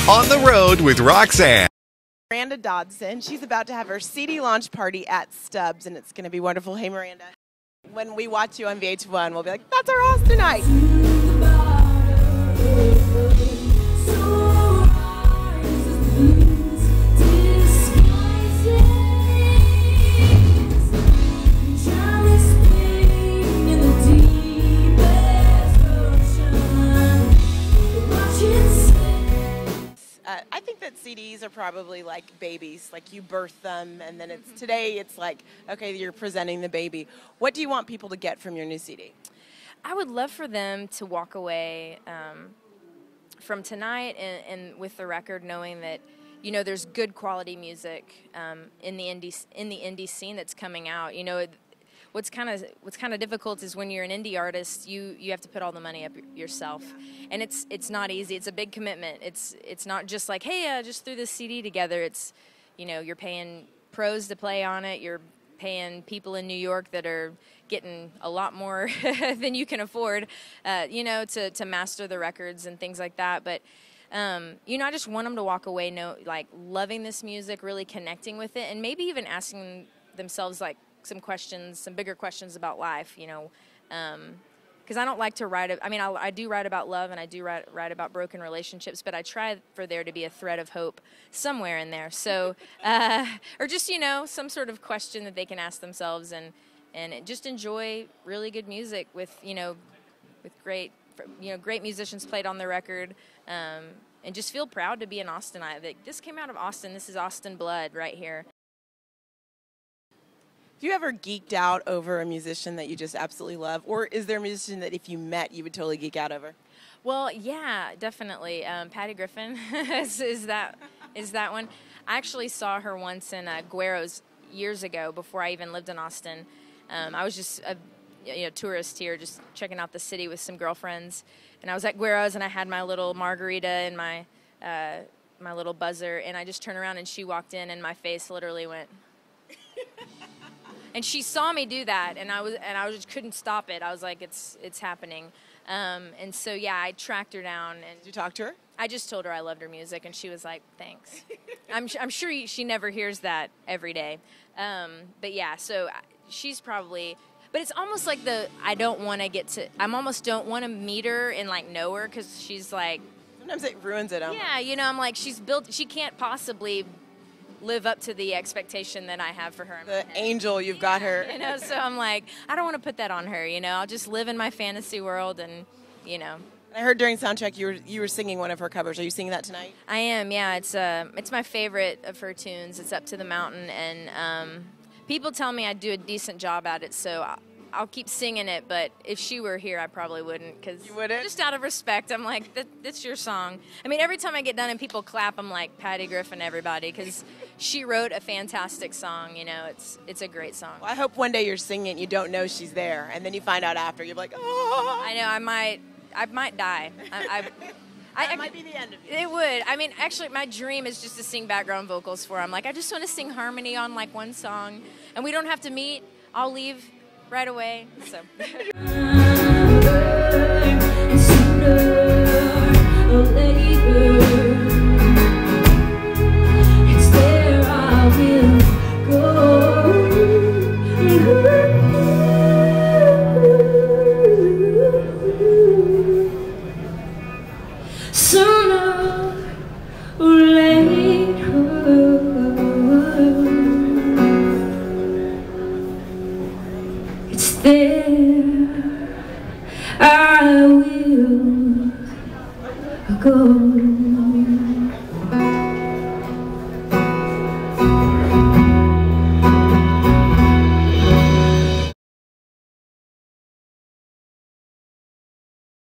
On the Road with Roxanne. Miranda Dodson. She's about to have her CD launch party at Stubbs, and it's going to be wonderful. Hey, Miranda. When we watch you on VH1, we'll be like, that's our Austin night. I think that CDs are probably like babies, like you birth them, and then today it's like, okay, you're presenting the baby. What do you want people to get from your new CD? I would love for them to walk away from tonight and with the record knowing that, you know, there's good quality music in the indie scene that's coming out. You know, what's kind of difficult is when you're an indie artist, you have to put all the money up yourself, and it's not easy. It's a big commitment. It's not just like, hey, I just threw this CD together. It's, you know, you're paying pros to play on it. You're paying people in New York that are getting a lot more than you can afford, you know, to master the records and things like that. But you know, I just want them to walk away, like loving this music, really connecting with it, and maybe even asking themselves like some questions, some bigger questions about life, you know, because I don't like to write. I mean, I do write about love, and I do write about broken relationships, but I try for there to be a thread of hope somewhere in there. So, or just, you know, some sort of question that they can ask themselves, and just enjoy really good music with, you know, with great musicians played on the record, and just feel proud to be an Austinite. That this came out of Austin. This is Austin blood right here. Have you ever geeked out over a musician that you just absolutely love? Or is there a musician that if you met, you would totally geek out over? Well, yeah, definitely. Patty Griffin is that one. I actually saw her once in Guero's years ago before I even lived in Austin. I was just a tourist here, just checking out the city with some girlfriends. And I was at Guero's, and I had my little margarita and my little buzzer, and I just turned around, and she walked in, and my face literally went... And she saw me do that, and I just couldn't stop it. I was like, it's happening. And so, yeah, I tracked her down. And did you talk to her? I just told her I loved her music, and she was like, thanks. I'm sure she never hears that every day. But, yeah, so she's probably... But it's almost like I almost don't want to meet her and, like, know her, because she's like... Sometimes it ruins it. Yeah, you know, I'm like, she can't possibly... live up to the expectation that I have for her. The angel, you've got her. You know, so I'm like, I don't want to put that on her, you know. I'll just live in my fantasy world, and, you know. I heard during soundcheck you were singing one of her covers. Are you singing that tonight? I am, yeah. It's my favorite of her tunes. It's Up to the Mountain, and people tell me I do a decent job at it, so I'll keep singing it, but if she were here, I probably wouldn't. You wouldn't? Just out of respect, I'm like, that's your song. I mean, every time I get done and people clap, I'm like, Patty Griffin, everybody, because she wrote a fantastic song, you know. It's a great song. Well, I hope one day you're singing it, you don't know she's there, and then you find out after, you're like, oh. I know, I might die. That might be the end of it. It would. I mean, actually, my dream is just to sing background vocals for her. I'm like, I just want to sing harmony on, like, one song, and we don't have to meet. I'll leave right away, so. There I will go.